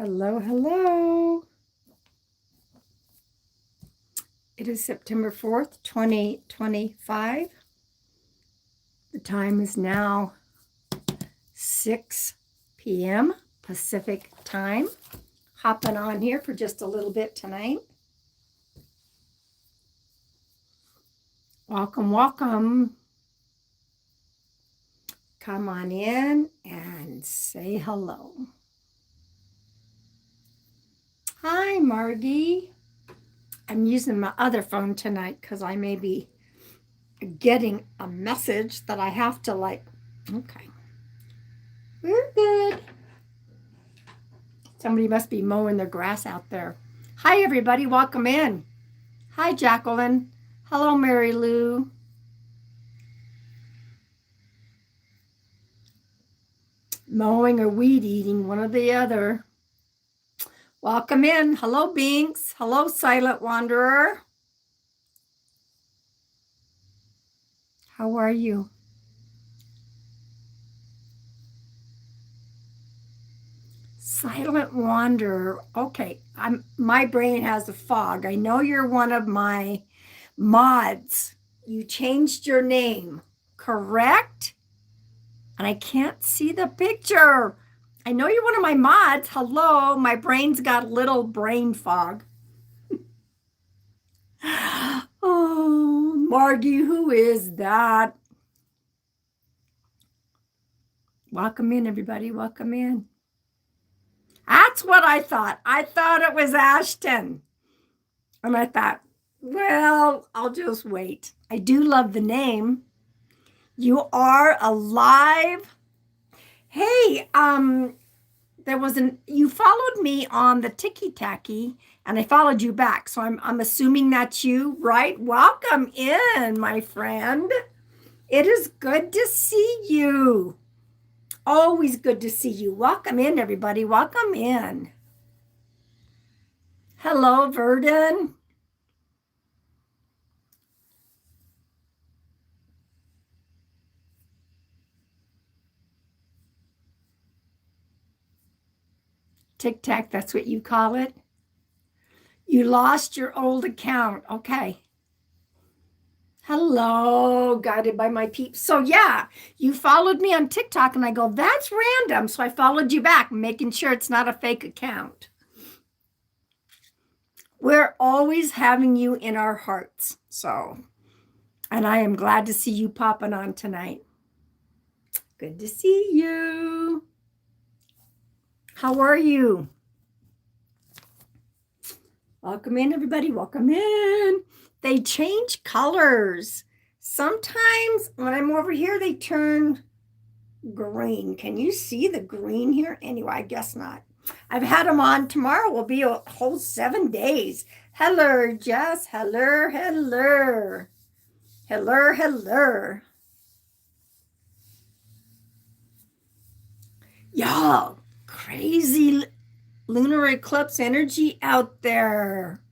Hello, hello. It is September 4th, 2025. The time is now 6 p.m. Pacific time. Hopping on here for just a little bit tonight. Welcome, welcome. Come on in and say hello. Hi, Margie. I'm using my other phone tonight because I may be getting a message that I have to okay. We're good. Somebody must be mowing their grass out there. Hi, everybody. Welcome in. Hi, Jacqueline. Hello, Mary Lou. Mowing or weed eating, one or the other. Welcome in. Hello, Binks. Hello, Silent Wanderer. How are you? Silent Wanderer. Okay, my brain has a fog. I know you're one of my mods. You changed your name, correct? And I can't see the picture. I know you're one of my mods. Hello, my brain's got a little brain fog. Oh, Margie, who is that? Welcome in, everybody. Welcome in. That's what I thought. I thought it was Ashton. And I thought, well, I'll just wait. I do love the name. You are alive. Hey, you followed me on the Tiki Tacky and I followed you back. So I'm assuming that's you, right? Welcome in, my friend. It is good to see you. Always good to see you. Welcome in, everybody. Welcome in. Hello, Verdon. Tic Tac, that's what you call it? You lost your old account. Okay. Hello, guided by my peeps. So yeah, you followed me on TikTok and I go, that's random. So I followed you back, making sure it's not a fake account. We're always having you in our hearts. And I am glad to see you popping on tonight. Good to see you. How are you? Welcome in, everybody. Welcome in. They change colors. Sometimes when I'm over here, they turn green. Can you see the green here? Anyway, I guess not. I've had them on. Tomorrow will be a whole 7 days. Hello, Jess. Hello, hello. Hello, hello. Y'all, crazy lunar eclipse energy out there.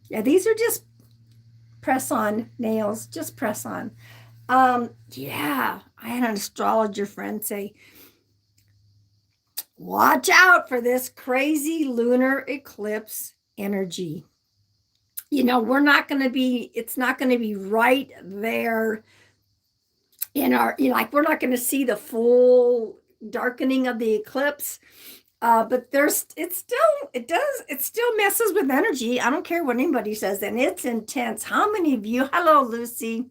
Yeah, these are just press on nails, just press on. Yeah, I had an astrologer friend say, watch out for this crazy lunar eclipse energy. You know, it's not going to be right there in our, we're not going to see the full darkening of the eclipse. But it still messes with energy. I don't care what anybody says, and it's intense. How many of you, hello, Lucy.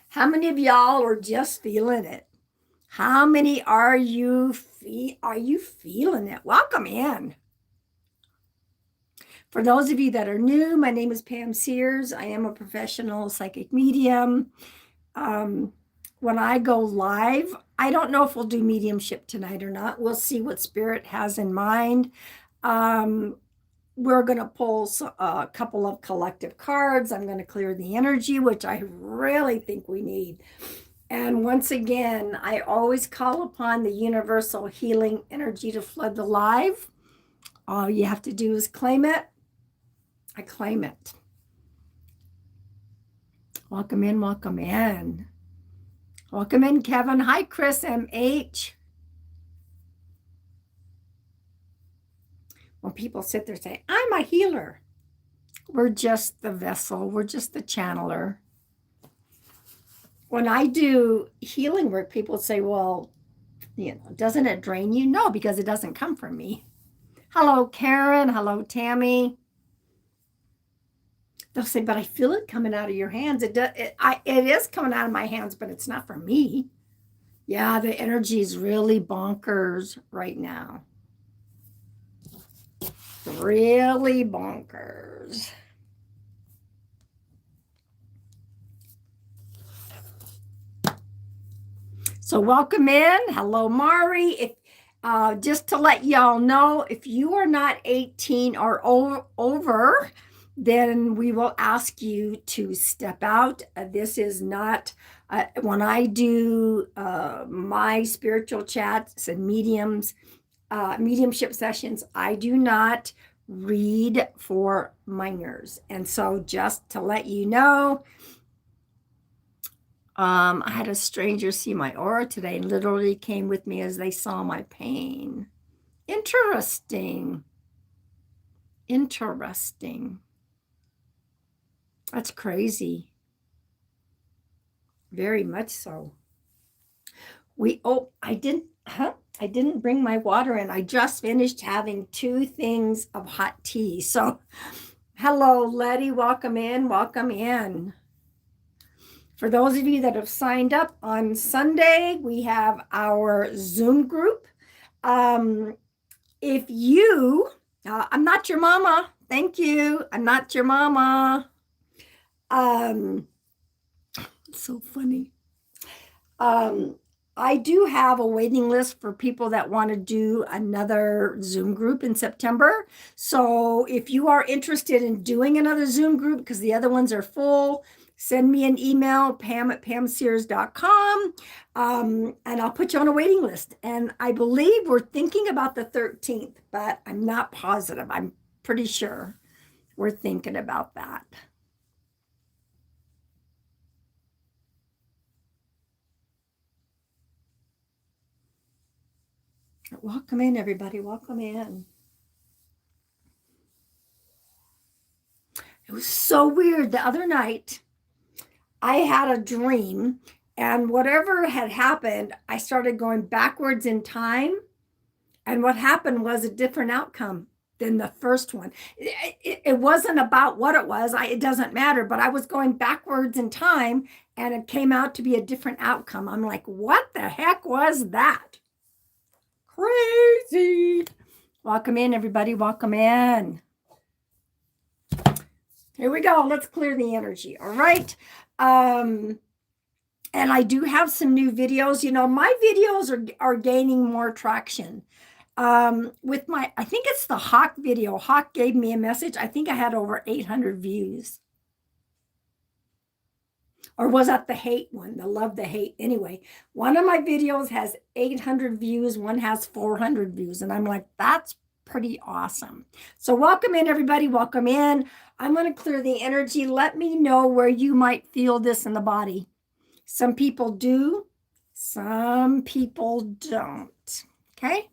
How many of y'all are just feeling it? How many are you feeling it? Welcome in. For those of you that are new, my name is Pam Sears. I am a professional psychic medium. When I go live, I don't know if we'll do mediumship tonight or not. We'll see what Spirit has in mind. We're going to pull a couple of collective cards. I'm going to clear the energy, which I really think we need. And once again, I always call upon the universal healing energy to flood the live. All you have to do is claim it. I claim it. Welcome in, welcome in. Welcome in, Kevin. Hi, Chris MH. when people sit there and say, I'm a healer. We're just the vessel. We're just the channeler. When I do healing work, people say, well, doesn't it drain you? No, because it doesn't come from me. Hello, Karen. Hello, Tammy. They'll say, but I feel it coming out of your hands. It is coming out of my hands, but it's not from me. Yeah, the energy is really bonkers right now. Really bonkers. So welcome in. Hello, Mari. If just to let y'all know, if you are not 18 or over, then we will ask you to step out. This is not, when I do my spiritual chats and mediumship sessions, I do not read for minors. And so just to let you know, I had a stranger see my aura today and literally came with me as they saw my pain. Interesting. Interesting. That's crazy. Very much so. I didn't bring my water in. I just finished having 2 things of hot tea. So, hello, Letty. Welcome in. Welcome in. For those of you that have signed up on Sunday, we have our Zoom group. If you, I'm not your mama. Thank you. I'm not your mama. It's so funny. I do have a waiting list for people that want to do another Zoom group in September. So if you are interested in doing another Zoom group, because the other ones are full, send me an email, pam@pamsears.com, and I'll put you on a waiting list. And I believe we're thinking about the 13th, but I'm not positive. I'm pretty sure we're thinking about that. Welcome in, everybody. Welcome in. It was so weird. The other night, I had a dream, and whatever had happened, I started going backwards in time. And what happened was a different outcome than the first one. It wasn't about what it was. It doesn't matter. But I was going backwards in time, and it came out to be a different outcome. I'm like, what the heck was that? Crazy. Welcome in, everybody. Welcome in. Here we go. Let's clear the energy. All right. And I do have some new videos. My videos are gaining more traction. With I think it's the Hawk video. Hawk gave me a message. I think I had over 800 views. Or was that the hate one? The love, the hate. Anyway, one of my videos has 800 views. One has 400 views. And I'm like, that's pretty awesome. So welcome in, everybody. Welcome in. I'm going to clear the energy. Let me know where you might feel this in the body. Some people do. Some people don't. Okay.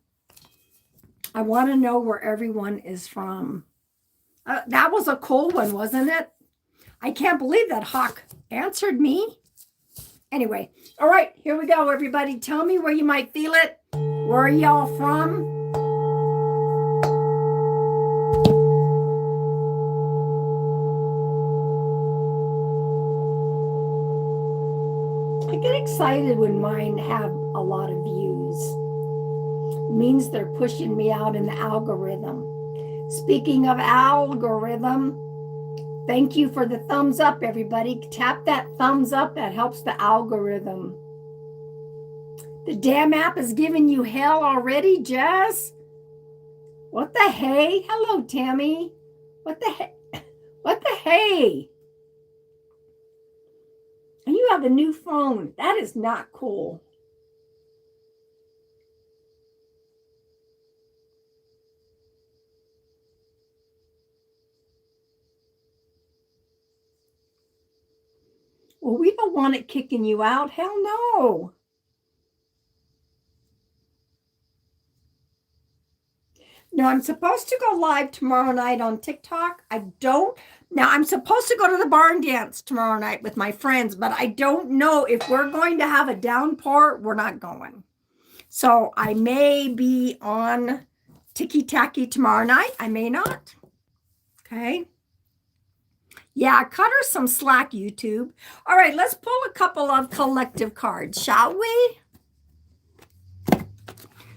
I want to know where everyone is from. That was a cool one, wasn't it? I can't believe that Hawk answered me. Anyway, all right, here we go, everybody. Tell me where you might feel it. Where are y'all from? I get excited when mine have a lot of views. It means they're pushing me out in the algorithm. Speaking of algorithm, thank you for the thumbs up, everybody. Tap that thumbs up. That helps the algorithm. The damn app is giving you hell already, Jess? What the hey? Hello, Tammy. What the hey? What the hey? And you have a new phone. That is not cool. Well, we don't want it kicking you out. Hell no. No, I'm supposed to go live tomorrow night on TikTok. I don't. Now, I'm supposed to go to the barn dance tomorrow night with my friends, but I don't know if we're going to have a downpour. We're not going. So I may be on Tiki Tacky tomorrow night. I may not. Okay. Yeah, cut her some slack, YouTube. All right, let's pull a couple of collective cards, shall we?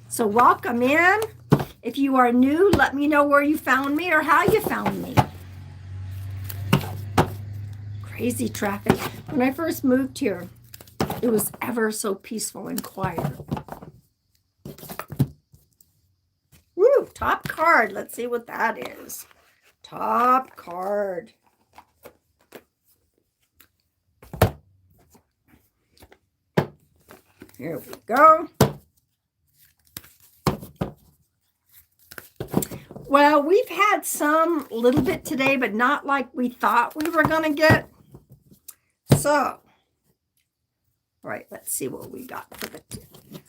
So welcome in. If you are new, let me know where you found me or how you found me. Crazy traffic. When I first moved here, it was ever so peaceful and quiet. Woo, top card. Let's see what that is. Top card. Here we go. Well, we've had some little bit today, but not like we thought we were going to get. So, all right, let's see what we got for the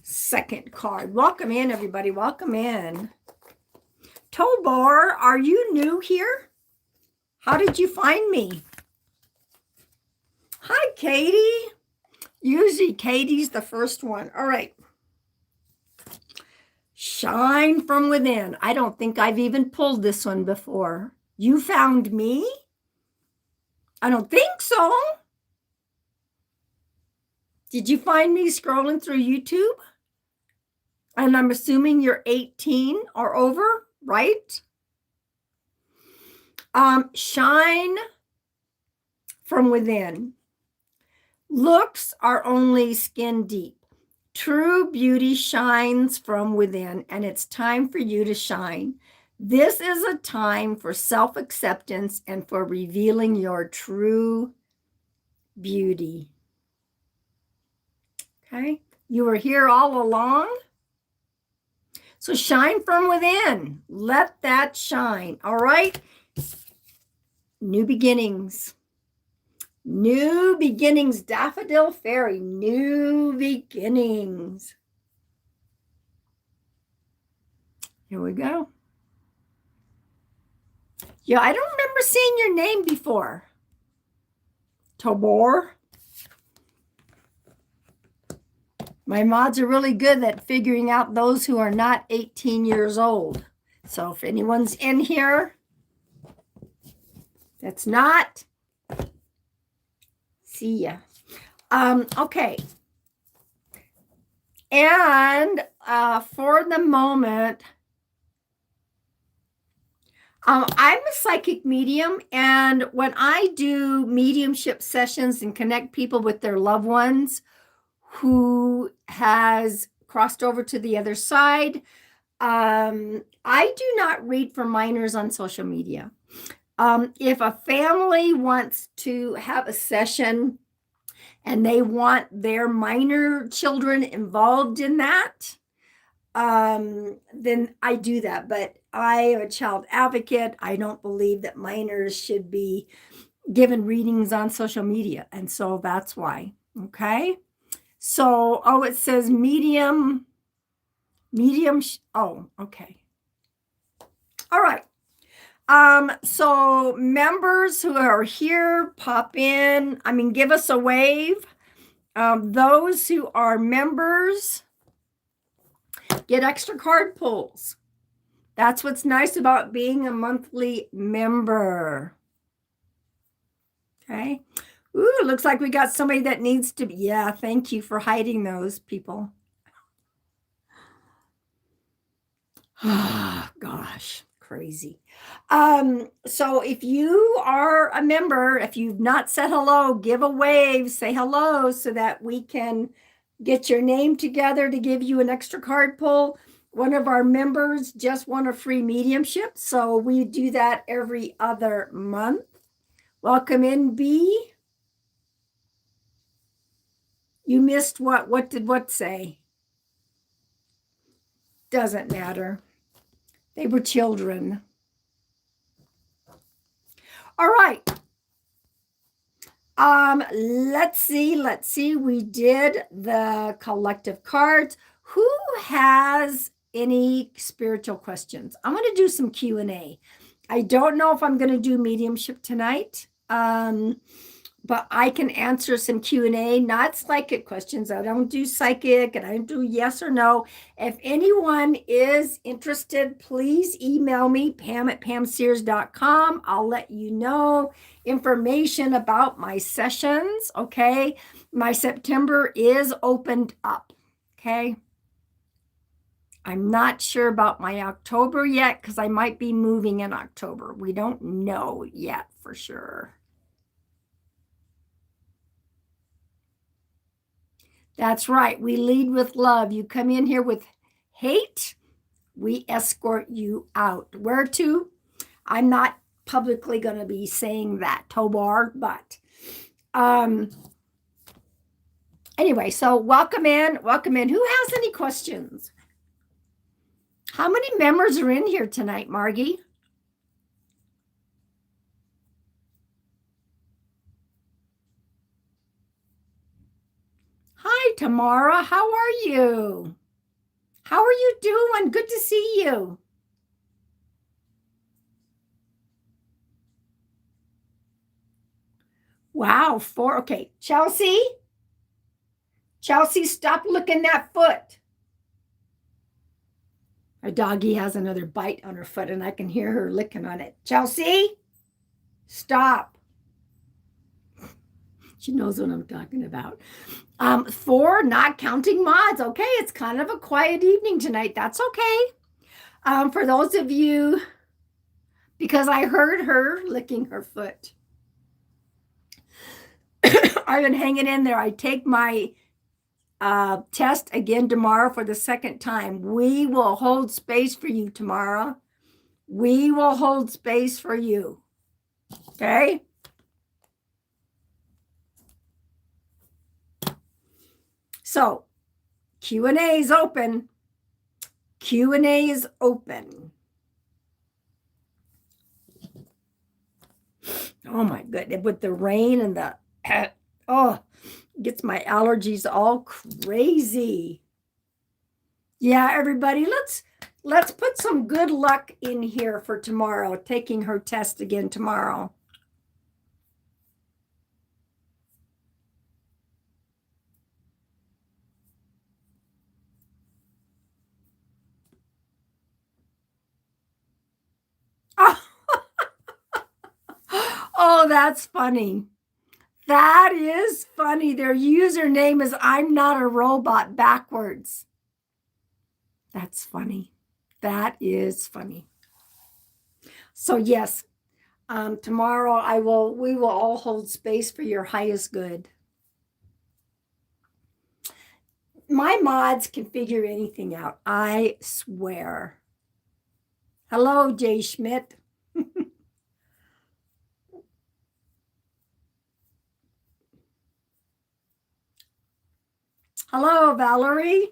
second card. Welcome in, everybody. Welcome in. Tobor, are you new here? How did you find me? Hi, Katie. Usually Katie's the first one. All right. Shine from within. I don't think I've even pulled this one before. You found me? I don't think so. Did you find me scrolling through YouTube? And I'm assuming you're 18 or over, right? Shine from within. Looks are only skin deep. True beauty shines from within, and it's time for you to shine. This is a time for self-acceptance and for revealing your true beauty. Okay? You were here all along. So shine from within. Let that shine. All right? New beginnings. New beginnings, Daffodil Fairy, new beginnings. Here we go. Yeah, I don't remember seeing your name before. Tobor. My mods are really good at figuring out those who are not 18 years old. So if anyone's in here that's not, see ya. Okay. And for the moment, I'm a psychic medium, and when I do mediumship sessions and connect people with their loved ones who has crossed over to the other side, I do not read for minors on social media. If a family wants to have a session and they want their minor children involved in that, then I do that. But I am a child advocate. I don't believe that minors should be given readings on social media. And so that's why. Okay. So, it says medium. Oh, okay. All right. So members who are here, pop in. I mean, give us a wave. Those who are members get extra card pulls. That's what's nice about being a monthly member. Okay. Ooh, looks like we got somebody that needs to be. Yeah, thank you for hiding those people. Oh, gosh, crazy. So if you are a member, if you've not said hello, give a wave, say hello so that we can get your name together to give you an extra card pull. One of our members just won a free mediumship, so we do that every other month. Welcome in, B. You missed what? What did what say? Doesn't matter. They were children. All right. Let's see. We did the collective cards. Who has any spiritual questions. I'm going to do some Q&A. I don't know if I'm going to do mediumship tonight, but I can answer some Q&A, not psychic questions. I don't do psychic and I don't do yes or no. If anyone is interested, please email me, pam@pamsears.com. I'll let you know information about my sessions, okay? My September is opened up, okay? I'm not sure about my October yet because I might be moving in October. We don't know yet for sure. That's right. We lead with love. You come in here with hate, we escort you out. Where to? I'm not publicly going to be saying that, Tobar, but anyway, so welcome in. Welcome in. Who has any questions? How many members are in here tonight, Margie? Hi, Tamara. How are you? How are you doing? Good to see you. Wow, 4. Okay, Chelsea. Chelsea, stop licking that foot. Our doggie has another bite on her foot, and I can hear her licking on it. Chelsea, stop. She knows what I'm talking about. 4, not counting mods. Okay, it's kind of a quiet evening tonight. That's okay. For those of you, because I heard her licking her foot. I've been hanging in there. I take my test again tomorrow for the second time. We will hold space for you tomorrow. We will hold space for you. Okay? So, Q&A is open. Q&A is open. Oh my goodness, with the rain and the gets my allergies all crazy. Yeah, everybody, let's put some good luck in here for tomorrow, taking her test again tomorrow. Oh, that's funny. That is funny. Their username is I'm not a robot backwards. That's funny. That is funny. So yes, tomorrow we will all hold space for your highest good. My mods can figure anything out. I swear. Hello, Jay Schmidt. Hello, Valerie.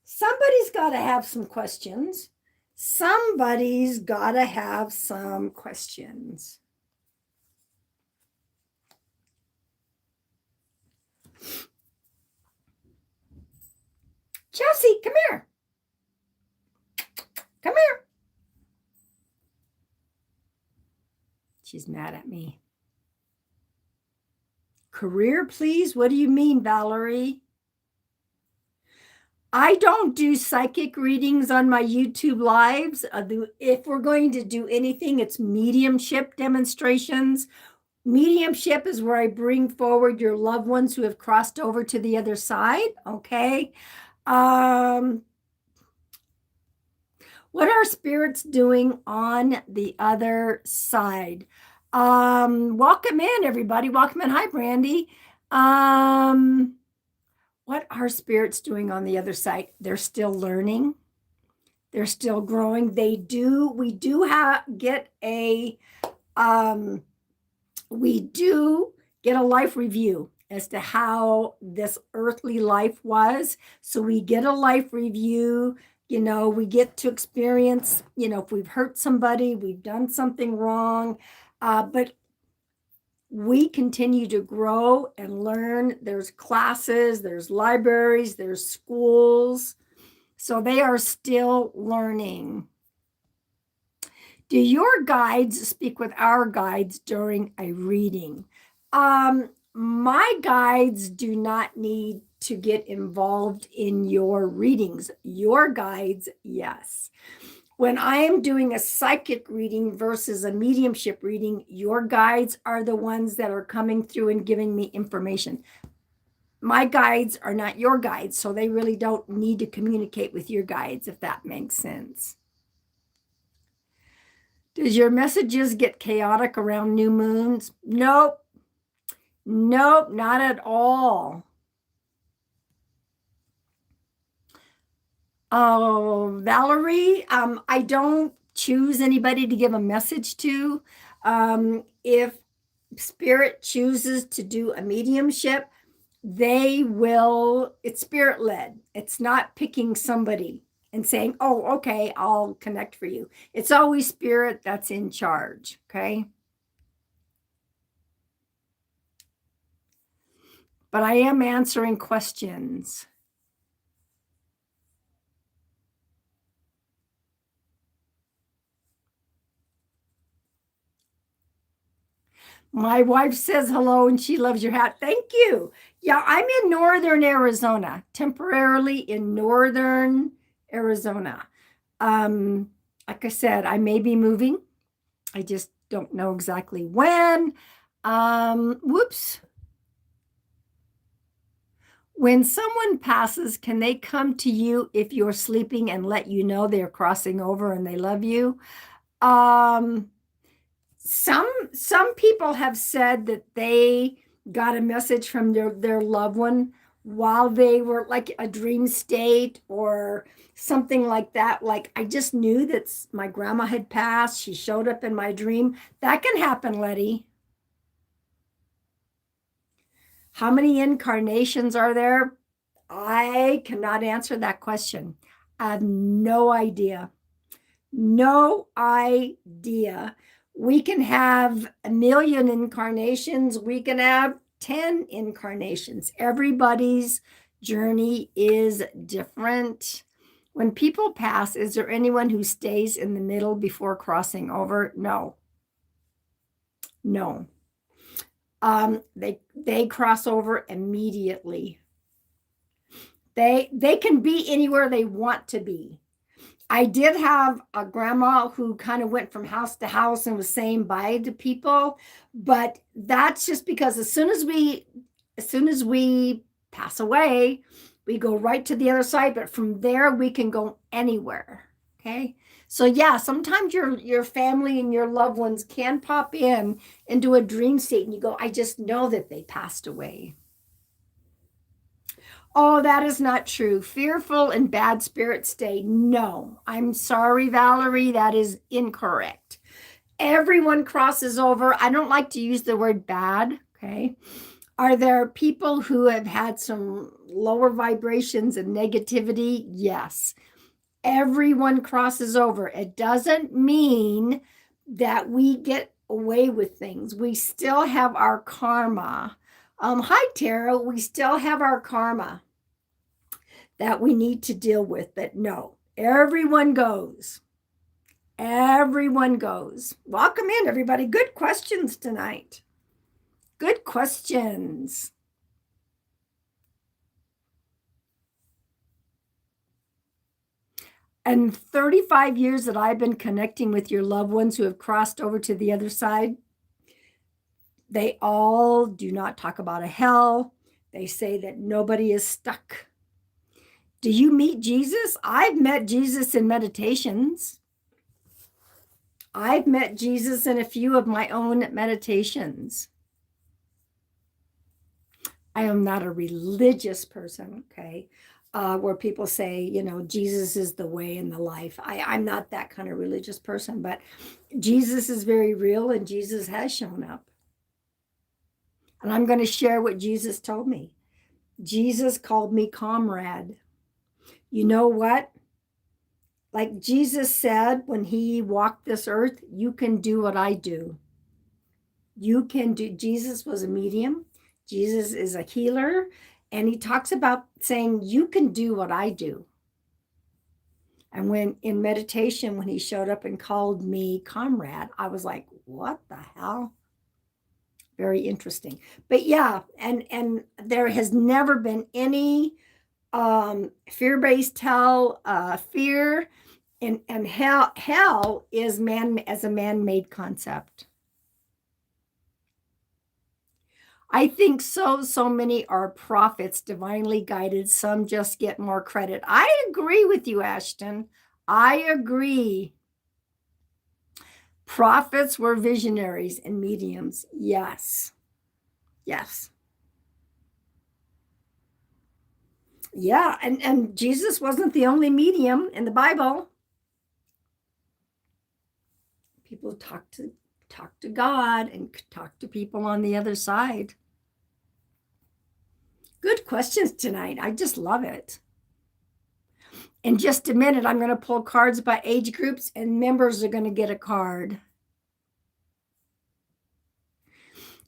Somebody's got to have some questions. Somebody's got to have some questions. Chelsea, come here. Come here. She's mad at me. Career, please? What do you mean, Valerie? I don't do psychic readings on my YouTube lives. If we're going to do anything, it's mediumship demonstrations. Mediumship is where I bring forward your loved ones who have crossed over to the other side. Okay. What are spirits doing on the other side? Welcome in, everybody. Welcome in. Hi, Brandy. What are spirits doing on the other side? They're still learning. They're still growing. We do get a life review as to how this earthly life was. So we get a life review. We get to experience, if we've hurt somebody, we've done something wrong. But we continue to grow and learn. There's classes, there's libraries, there's schools. So they are still learning. Do your guides speak with our guides during a reading? My guides do not need to get involved in your readings. Your guides, yes. When I am doing a psychic reading versus a mediumship reading, your guides are the ones that are coming through and giving me information. My guides are not your guides, so they really don't need to communicate with your guides, if that makes sense. Does your messages get chaotic around new moons? Nope. Nope, not at all. Oh, Valerie, I don't choose anybody to give a message to. If spirit chooses to do a mediumship, they will, it's spirit led. It's not picking somebody and saying, oh, okay, I'll connect for you. It's always spirit that's in charge. Okay. But I am answering questions. My wife says hello and she loves your hat. Thank you. Yeah, I'm in northern Arizona, temporarily in northern Arizona. Um, like I said, I may be moving. I just don't know exactly when. Whoops. When someone passes, can they come to you if you're sleeping and let you know they're crossing over and they love you? Um, some people have said that they got a message from their loved one while they were like a dream state or something like that. Like, I just knew that my grandma had passed. She showed up in my dream. That can happen, Letty. How many incarnations are there? I cannot answer that question. I have no idea. No idea. We can have a million incarnations. We can have 10 incarnations. Everybody's journey is different. When people pass, is there anyone who stays in the middle before crossing over? No. No. They cross over immediately. They can be anywhere they want to be. I did have a grandma who kind of went from house to house and was saying bye to people, but that's just because as soon as we pass away, we go right to the other side, but from there we can go anywhere. Okay? So yeah, sometimes your family and your loved ones can pop in into a dream state and you go, I just know that they passed away. Oh, that is not true. Fearful and bad spirits stay. No, I'm sorry, Valerie. That is incorrect. Everyone crosses over. I don't like to use the word bad. Okay. Are there people who have had some lower vibrations and negativity? Yes. Everyone crosses over. It doesn't mean that we get away with things. We still have our karma. Hi, Tara. We still have our karma that we need to deal with. But no, everyone goes. Everyone goes. Welcome in, everybody. Good questions tonight. Good questions. And 35 years that I've been connecting with your loved ones who have crossed over to the other side, they all do not talk about a hell. They say that nobody is stuck. Do you meet Jesus? I've met Jesus in meditations. I've met Jesus in a few of my own meditations. I am not a religious person, okay, where people say, Jesus is the way and the life. I'm not that kind of religious person, but Jesus is very real and Jesus has shown up. And I'm going to share what Jesus told me. Jesus called me comrade. You know what? Like Jesus said when he walked this earth, you can do what I do. You can do, Jesus was a medium. Jesus is a healer. And he talks about saying, you can do what I do. And when in meditation, when he showed up and called me comrade, I was like, what the hell? Very interesting. But yeah, and there has never been any fear-based hell, fear and hell is man as a man-made concept. I think so many are prophets, divinely guided. Some just get more credit. I agree with you, Ashton. I agree. Prophets were visionaries and mediums. Yes. Yes. Yeah, and Jesus wasn't the only medium in the Bible. People talk to God and talk to people on the other side. Good questions tonight. I just love it. In just a minute, I'm going to pull cards by age groups, and members are going to get a card.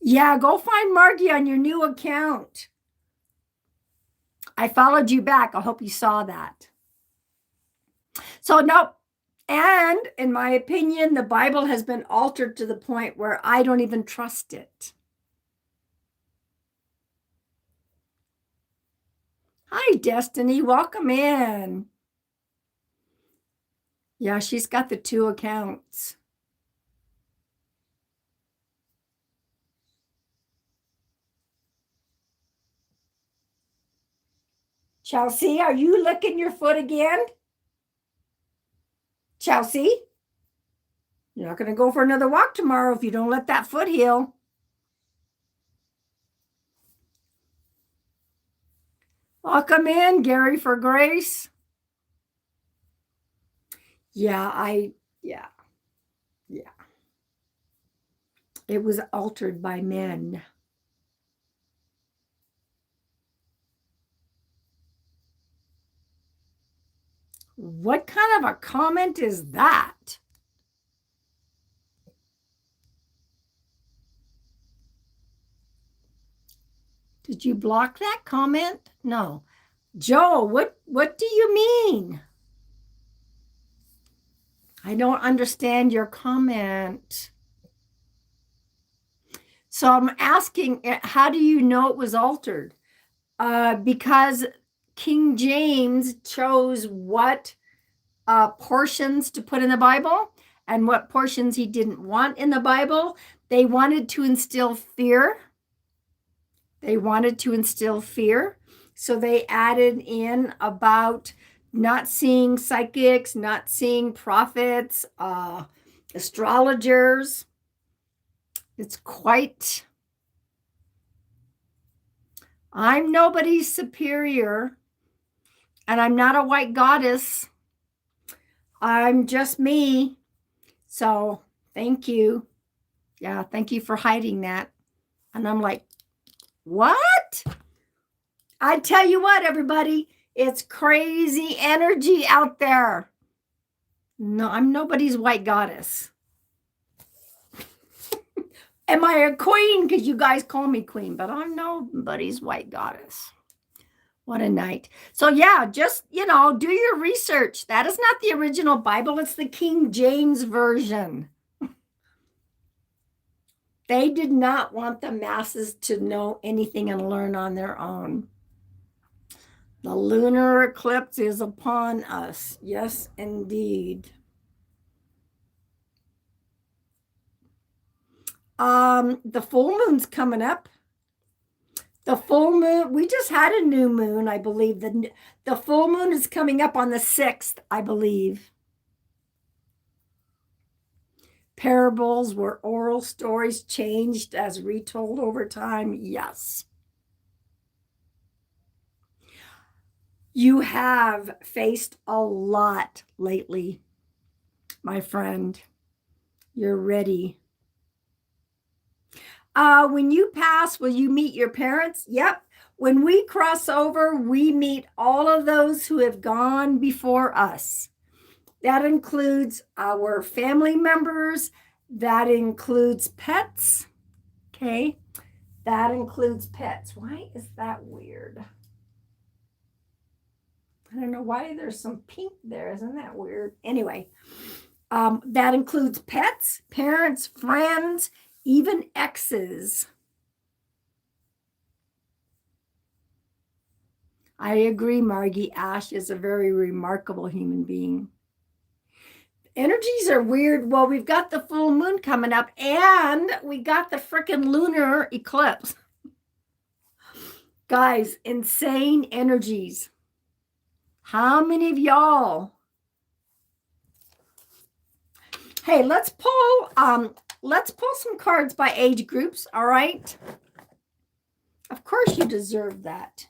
Yeah, go find Margie on your new account. I followed you back. I hope you saw that. So, no. And in my opinion, the Bible has been altered to the point where I don't even trust it. Hi, Destiny. Welcome in. Yeah, she's got the 2 accounts. Chelsea, are you licking your foot again? Chelsea, you're not going to go for another walk tomorrow if you don't let that foot heal. Welcome in, Gary for Grace. Yeah. It was altered by men. What kind of a comment is that? Did you block that comment? No. Joe, what do you mean? I don't understand your comment. So I'm asking, how do you know it was altered? Because King James chose what portions to put in the Bible and what portions he didn't want in the Bible. They wanted to instill fear. So they added in about not seeing psychics, not seeing prophets, astrologers. It's quite... I'm nobody's superior, and I'm not a white goddess. I'm just me. So thank you. Yeah, thank you for hiding that. And I'm like, what? I tell you what, everybody, it's crazy energy out there. No, I'm nobody's white goddess. Am I a queen? Because you guys call me queen, but I'm nobody's white goddess. What a night. So yeah, just, do your research. That is not the original Bible. It's the King James Version. They did not want the masses to know anything and learn on their own. The lunar eclipse is upon us. Yes, indeed. The full moon's coming up. The full moon, we just had a new moon, I believe. The full moon is coming up on the 6th, I believe. Parables were oral stories changed as retold over time. Yes. You have faced a lot lately, my friend. You're ready. When you pass, will you meet your parents? Yep. When we cross over, we meet all of those who have gone before us. That includes our family members. That includes pets. Okay. That includes pets. Why is that weird? I don't know why there's some pink there. Isn't that weird? Anyway, that includes pets, parents, friends, even exes. I agree, Margie. Ash is a very remarkable human being. Energies are weird. Well, we've got the full moon coming up and we got the freaking lunar eclipse. Guys, insane energies. How many of y'all? Hey, let's pull some cards by age groups, all right? Of course you deserve that.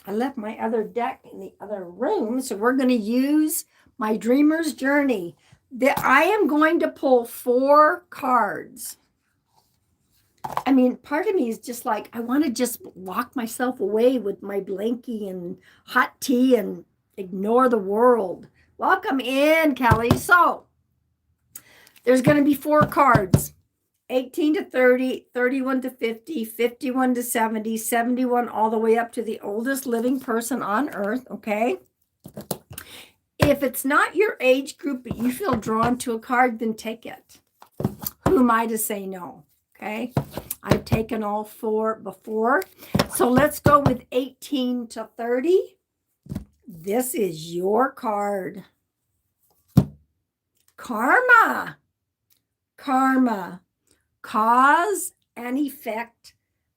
I left my other deck in the other room, so we're going to use my Dreamer's Journey. I am going to pull 4 cards. I mean, part of me is just like, I want to just lock myself away with my blankie and hot tea and ignore the world. Welcome in, Kelly. So, there's going to be 4 cards. 18 to 30, 31 to 50, 51 to 70, 71 all the way up to the oldest living person on earth, okay? If it's not your age group, but you feel drawn to a card, then take it. Who am I to say no, okay? I've taken all 4 before. So let's go with 18 to 30. This is your card. Karma. Karma. Cause and effect,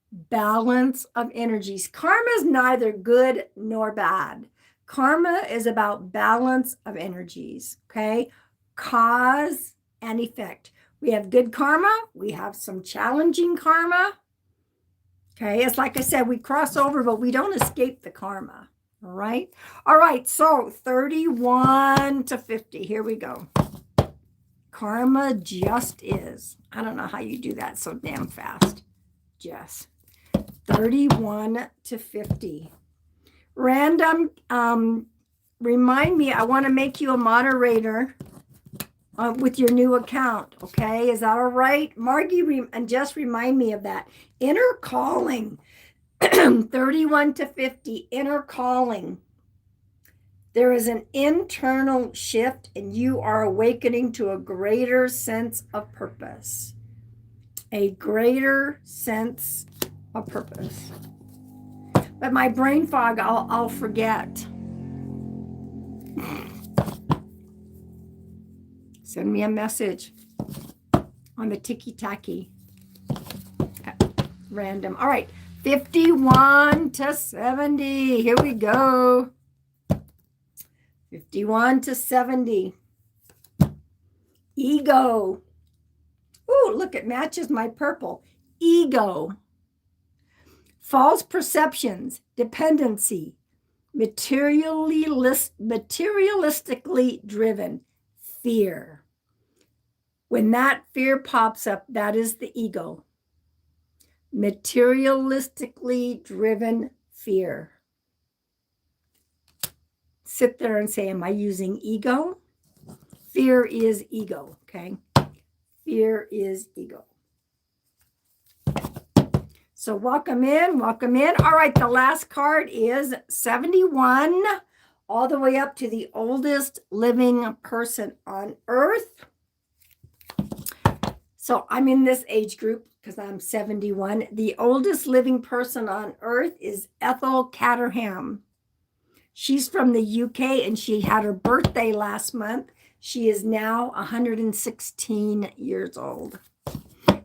balance of energies. Karma is neither good nor bad. Karma is about balance of energies, okay? Cause and effect. We have good karma. We have some challenging karma. Okay, it's like I said, we cross over, but we don't escape the karma, all right? All right, so 31 to 50. Here we go. Karma just is. I don't know how you do that so damn fast. Jess. 31 to 50. Random, remind me, I want to make you a moderator with your new account. Okay, is that all right? Margie, and just remind me of that. Inner calling. 31 to 50. Inner calling. There is an internal shift and you are awakening to a greater sense of purpose. A greater sense of purpose. But my brain fog, I'll forget. Send me a message on the ticky-tacky. Random. All right. 51 to 70. Here we go. 51 to 70. Ego. Ooh, look, it matches my purple. Ego. False perceptions, dependency, materialistically driven, fear. When that fear pops up, that is the ego. Materialistically driven fear. Sit there and say, am I using ego? Fear is ego, okay? Fear is ego. So welcome in, welcome in. All right, the last card is 71, all the way up to the oldest living person on earth. So I'm in this age group because I'm 71. The oldest living person on earth is Ethel Caterham. She's from the UK and she had her birthday last month. She is now 116 years old.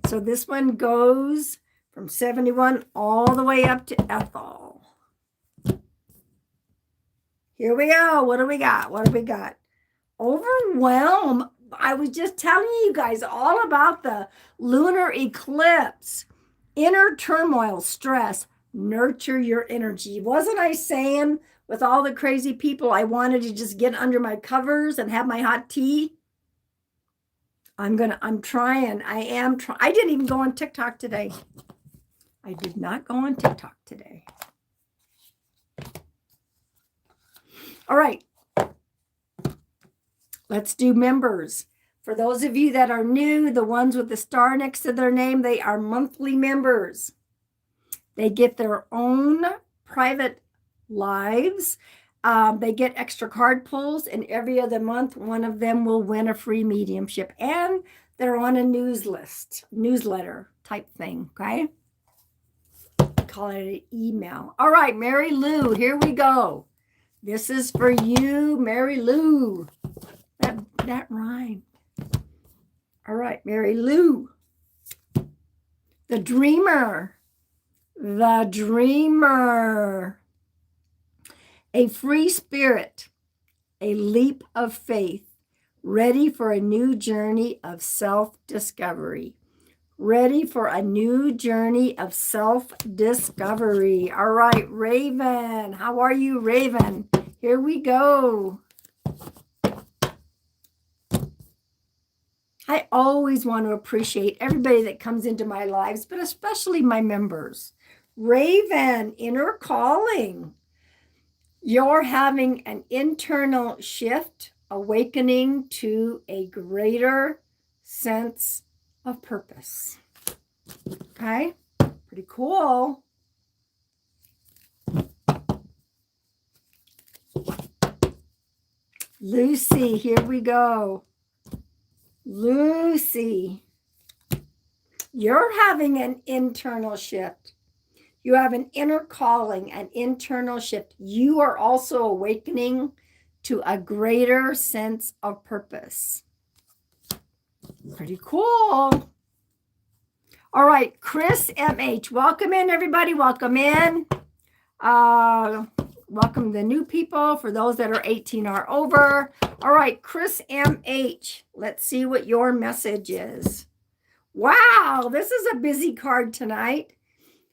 So this one goes from 71 all the way up to Ethel. Here we go. What do we got? What do we got? Overwhelm. I was just telling you guys all about the lunar eclipse. Inner turmoil, stress, nurture your energy. Wasn't I saying with all the crazy people, I wanted to just get under my covers and have my hot tea? I'm trying. I didn't even go on TikTok today. I did not go on TikTok today. All right. Let's do members. For those of you that are new, the ones with the star next to their name, they are monthly members. They get their own private lives. They get extra card pulls, and every other month, one of them will win a free mediumship. And they're on a newsletter type thing, okay? Call it an email. All right, Mary Lou, here we go. This is for you, Mary Lou. That rhymed. All right, Mary Lou. The dreamer. The dreamer. A free spirit, a leap of faith, ready for a new journey of self-discovery. Ready for a new journey of self-discovery. All right, Raven. How are you, Raven? Here we go. I always want to appreciate everybody that comes into my lives, but especially my members. Raven, inner calling. You're having an internal shift, awakening to a greater sense of purpose. Okay, pretty cool. Lucy, here we go. Lucy, you're having an internal shift. You have an inner calling, an internal shift. You are also awakening to a greater sense of purpose. Pretty cool. All right, Chris MH. Welcome in, everybody. Welcome in. Welcome the new people, for those that are 18 or over. All right, Chris MH. Let's see what your message is. Wow, this is a busy card tonight.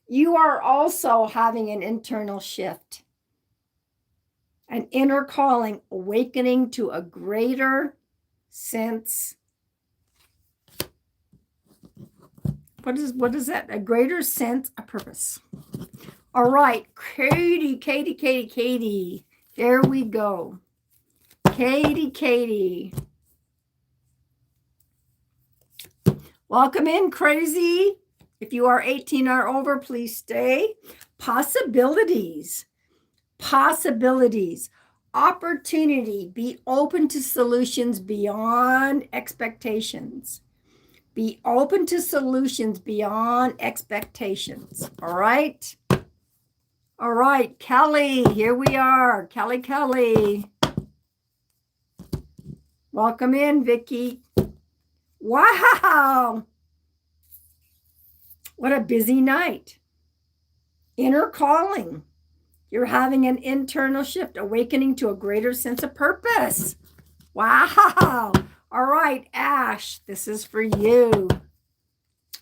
You are also having an internal shift, an inner calling, awakening to a greater sense. What is that? A greater sense of purpose. All right, Katie. There we go. Katie. Welcome in, Crazy. If you are 18 or over, please stay. Possibilities. Opportunity. Be open to solutions beyond expectations. Be open to solutions beyond expectations. All right. All right, Kelly, here we are. Kelly. Welcome in, Vicky. Wow. What a busy night. Inner calling. You're having an internal shift, awakening to a greater sense of purpose. Wow. All right, Ash, this is for you.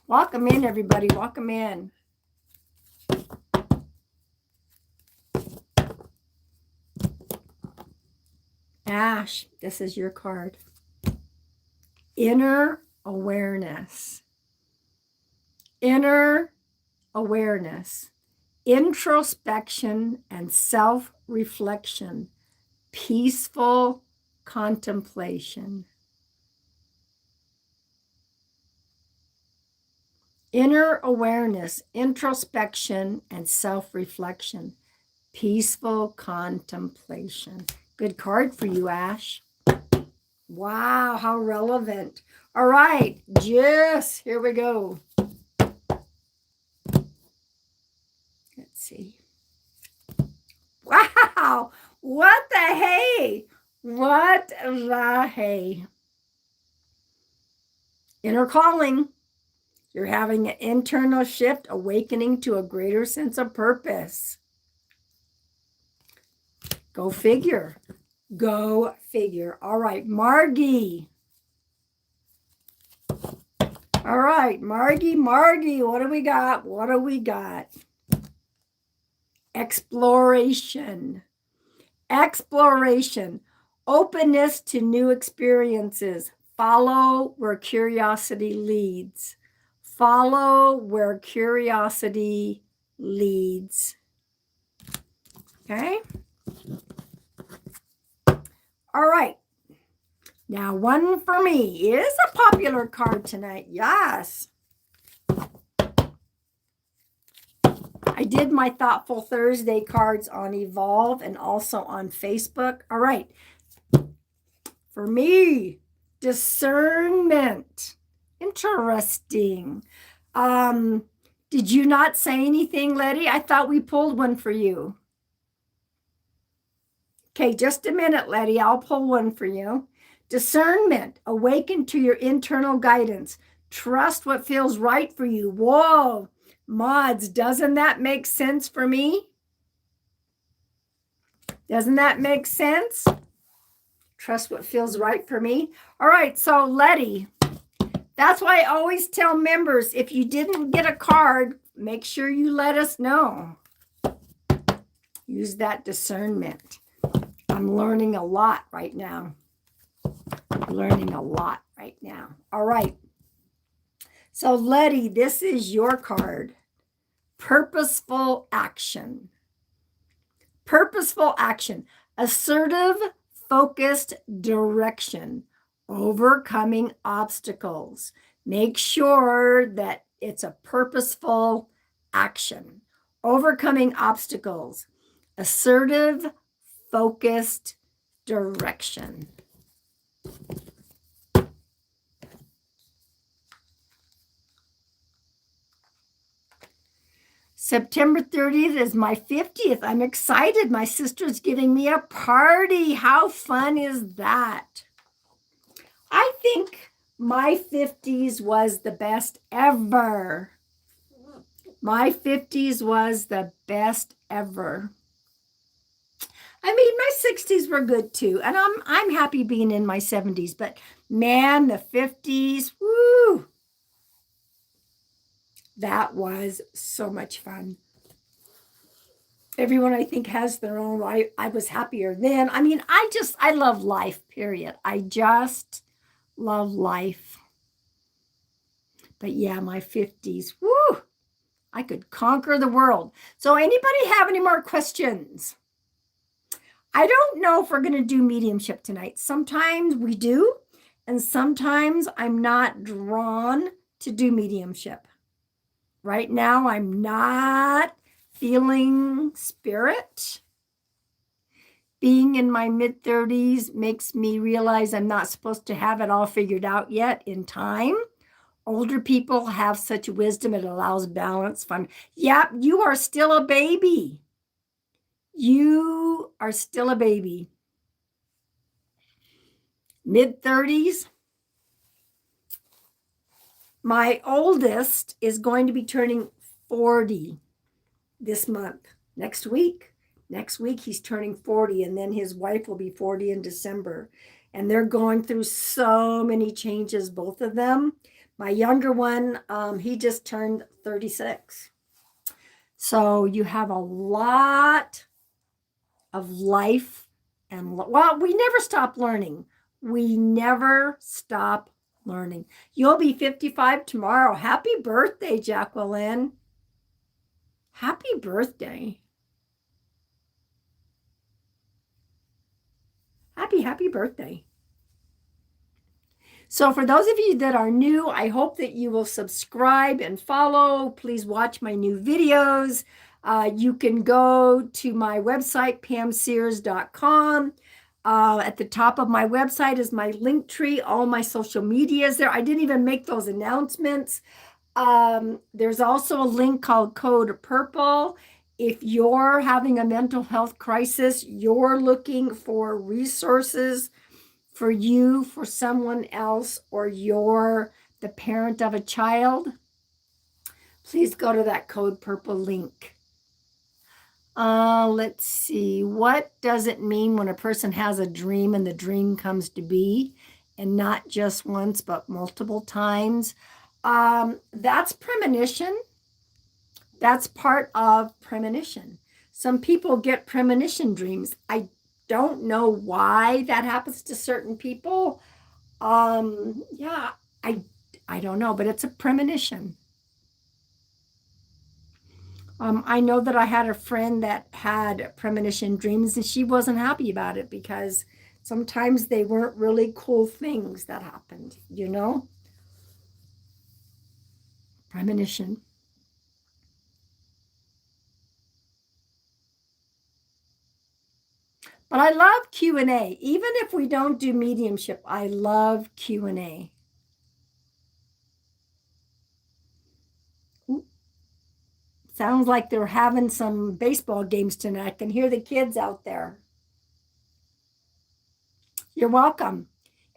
Welcome in, everybody. Welcome in. Ash, this is your card. Inner awareness. Inner awareness. Introspection and self-reflection. Peaceful contemplation. Inner awareness, introspection, and self-reflection. Peaceful contemplation. Good card for you, Ash. Wow, how relevant. All right, Jess, here we go. Let's see. Wow, what the hey? What the hey? Inner calling. You're having an internal shift, awakening to a greater sense of purpose. Go figure. Go figure. All right, Margie. All right, Margie, what do we got? What do we got? Exploration. Exploration. Openness to new experiences. Follow where curiosity leads. Follow where curiosity leads. Okay? All right. Now, one for me is a popular card tonight. Yes. I did my Thoughtful Thursday cards on Evolve and also on Facebook. All right. For me, discernment. Interesting. Did you not say anything, Letty? I thought we pulled one for you. Okay, just a minute, Letty. I'll pull one for you. Discernment. Awaken to your internal guidance. Trust what feels right for you. Whoa, mods, doesn't that make sense for me? Doesn't that make sense? Trust what feels right for me. All right, so Letty, that's why I always tell members, if you didn't get a card, make sure you let us know. Use that discernment. I'm learning a lot right now. Learning a lot right now. All right. So Letty, this is your card. Purposeful action. Purposeful action. Assertive, focused direction. Overcoming obstacles. Make sure that it's a purposeful action. Overcoming obstacles. Assertive, focused direction. September 30th is my 50th. I'm excited. My sister's giving me a party. How fun is that? I think my 50s was the best ever. My 50s was the best ever. I mean, my 60s were good too. And I'm happy being in my 70s. But man, the 50s, woo! That was so much fun. Everyone, I think, has their own. I was happier then. I mean, I love life, period. I just love life. But yeah, my 50s, woo! I could conquer the world. So anybody have any more questions? I don't know if we're going to do mediumship tonight. Sometimes we do, and sometimes I'm not drawn to do mediumship. Right now, I'm not feeling spirit. Being in my mid-30s makes me realize I'm not supposed to have it all figured out yet in time. Older people have such wisdom, it allows balance, fun. Yep, you are still a baby. You are still a baby. Mid-30s. My oldest is going to be turning 40 this month. Next week he's turning 40, and then his wife will be 40 in December. And they're going through so many changes, both of them. My younger one, he just turned 36. So you have a lot of life, and well, we never stop learning. We never stop learning. You'll be 55 tomorrow. Happy birthday, Jacqueline. Happy birthday. Happy birthday. So for those of you that are new, I hope that you will subscribe and follow. Please watch my new videos. You can go to my website, pamsears.com. At the top of my website is my link tree. All my social media is there. I didn't even make those announcements. There's also a link called Code Purple. If you're having a mental health crisis, you're looking for resources for you, for someone else, or you're the parent of a child, please go to that Code Purple link. Let's see. What does it mean when a person has a dream and the dream comes to be, and not just once, but multiple times? That's premonition. That's part of premonition. Some people get premonition dreams. I don't know why that happens to certain people. Yeah, I don't know, but it's a premonition. I know that I had a friend that had premonition dreams, and she wasn't happy about it because Sometimes they weren't really cool things that happened, you know? Premonition. But I love Q&A. Even if we don't do mediumship, I love Q&A. Sounds like they're having some baseball games tonight. I can hear the kids out there. You're welcome.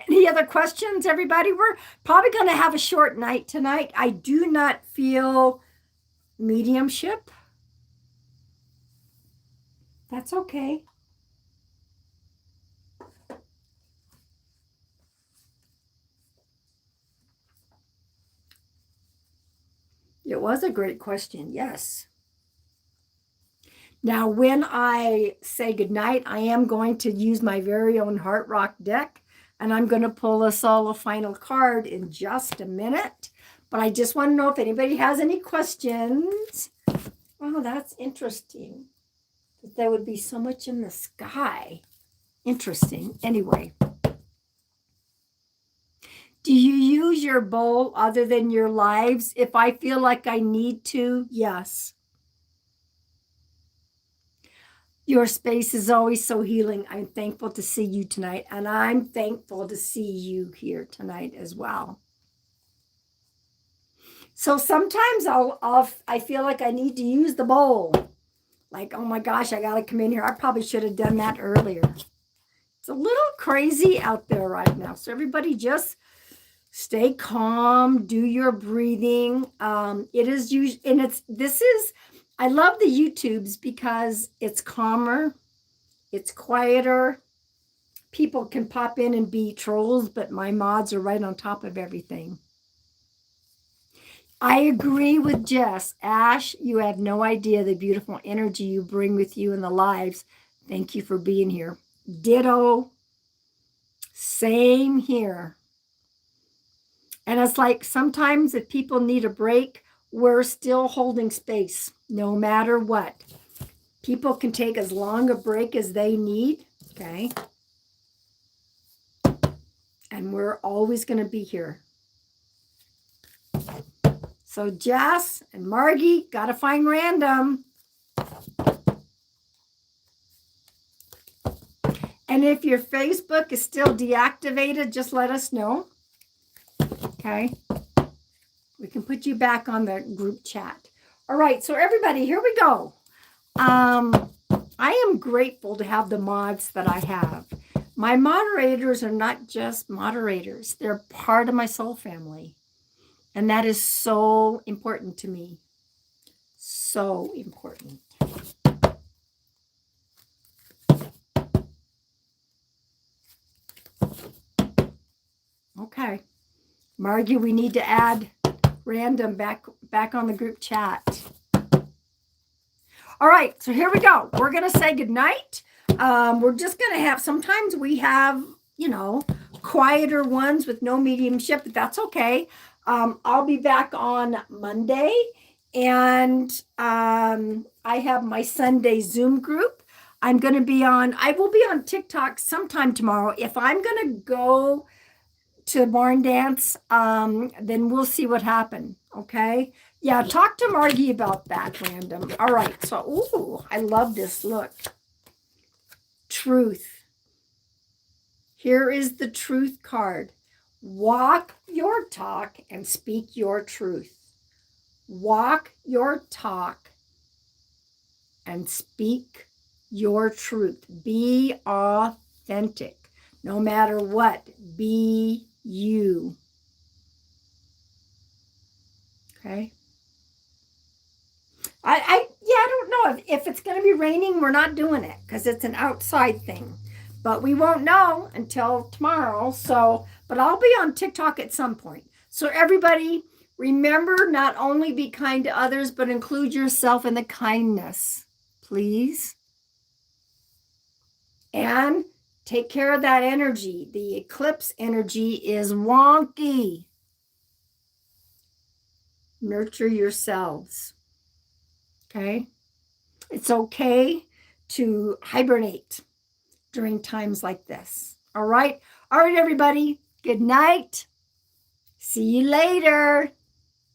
Any other questions, everybody? We're probably going to have a short night tonight. I do not feel mediumship. That's okay. It was a great question. Yes. Now, when I say goodnight, I am going to use my very own Heart Rock deck, and I'm going to pull us all a final card in just a minute. But I just want to know if anybody has any questions. Oh, that's interesting. That there would be so much in the sky. Interesting. Anyway. Do you use your bowl other than your lives? If I feel like I need to, yes. Your space is always so healing. I'm thankful to see you tonight, and I'm thankful to see you here tonight as well. So sometimes I feel like I need to use the bowl. Like, oh my gosh, I got to come in here. I probably should have done that earlier. It's a little crazy out there right now. So everybody just stay calm, do your breathing. It is usually, and I love the YouTubes because it's calmer, it's quieter. People can pop in and be trolls, but my mods are right on top of everything. I agree with Jess. Ash, you have no idea the beautiful energy you bring with you in the lives. Thank you for being here. Ditto. Same here. And it's like sometimes if people need a break, we're still holding space no matter what. People can take as long a break as they need, okay? And we're always going to be here. So Jess and Margie, got to find random. And if your Facebook is still deactivated, just let us know. Okay. We can put you back on the group chat. All right. So everybody, here we go. I am grateful to have the mods that I have. My moderators are not just moderators. They're part of my soul family. And that is so important to me. So important. Okay. Margie, we need to add random back on the group chat. All right, so here we go. We're going to say goodnight. We're just going to have, sometimes we have, quieter ones with no mediumship, but that's okay. I'll be back on Monday, and I have my Sunday Zoom group. I will be on TikTok sometime tomorrow. If I'm going to go to barn dance, then we'll see what happened. Okay. Yeah. Talk to Margie about that, random. All right. So, I love this. Look. Truth. Here is the truth card. Walk your talk and speak your truth. Walk your talk and speak your truth. Be authentic. No matter what, be you. Okay. I don't know if it's going to be raining. We're not doing it because it's an outside thing, but we won't know until tomorrow. But I'll be on TikTok at some point. So everybody, remember, not only be kind to others, but include yourself in the kindness, please. And take care of that energy. The eclipse energy is wonky. Nurture yourselves. Okay? It's okay to hibernate during times like this. All right. All right, everybody. Good night. See you later.